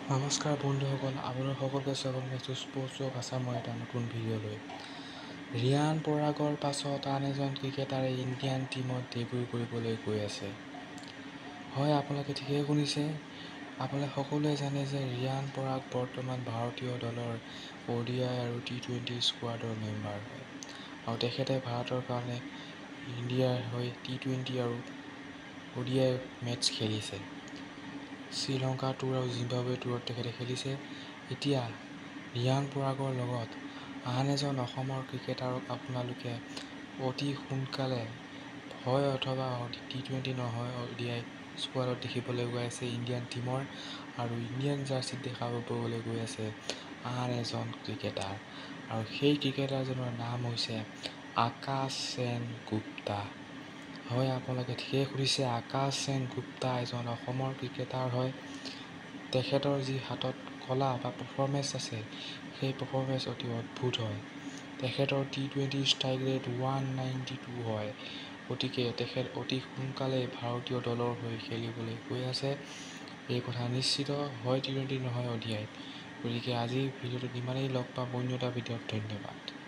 নমস্কাৰ বন্ধুসকল, আপোনালোক সকলোকে স্বাগতম জনাইছোঁ স্পৰ্টছ আছামৰ এটা নতুন ভিডিঅ'লৈ। ৰিয়ান পৰাগৰ পাছত আন এজন ক্ৰিকেটাৰে ইণ্ডিয়ান টীমত ডেবিউ কৰিবলৈ গৈ আছে। হয়, আপোনালোকে ঠিকেই শুনিছে। আপোনালোকে সকলোৱে জানে যে ৰিয়ান পৰাগ বৰ্তমান ভাৰতীয় দলৰ ODI আৰু T20 স্কোৱাডৰ মেম্বাৰ হয় আৰু তেখেতে ভাৰতৰ কাৰণে ইণ্ডিয়াৰ হৈ T20 আৰু ODI মেটছ খেলিছে। শ্ৰীলংকা টুৰ আৰু জিম্বাবৱে টুৰত তেখেতে খেলিছে। এতিয়া ৰিয়ান পৰাগৰ লগত আন এজন অসমৰ ক্ৰিকেটাৰক আপোনালোকে অতি সোনকালে হয় অথবা T20 নহয় ODI স্কোৱাডত দেখিবলৈ গৈ আছে ইণ্ডিয়ান টীমৰ, আৰু ইণ্ডিয়ান জাৰ্চিত দেখা পাবলৈ গৈ আছে আন এজন ক্ৰিকেটাৰ, আৰু সেই ক্ৰিকেটাৰজনৰ নাম হৈছে আকাশ সেন গুপ্তা। হয়, আপোনালোকে ঠিকেই সুধিছে, আকাশ সেন গুপ্তা এজন অসমৰ ক্ৰিকেটাৰ হয়। তেখেতৰ যি হাতত কলা বা পাৰফৰ্মেঞ্চ আছে, সেই পাৰফৰ্মেঞ্চ অতি অদ্ভুত হয়। তেখেতৰ T20 ষ্ট্ৰাইক ৰেট 192 হয়। গতিকে তেখেত অতি সোনকালেই ভাৰতীয় দলৰ হৈ খেলিবলৈ গৈ আছে, এই কথা নিশ্চিত। হয় T20 নহয় ODI। গতিকে আজিৰ ভিডিঅ'টোত ইমানেই, লগ পাম অন্য এটা ভিডিঅ'ত। ধন্যবাদ।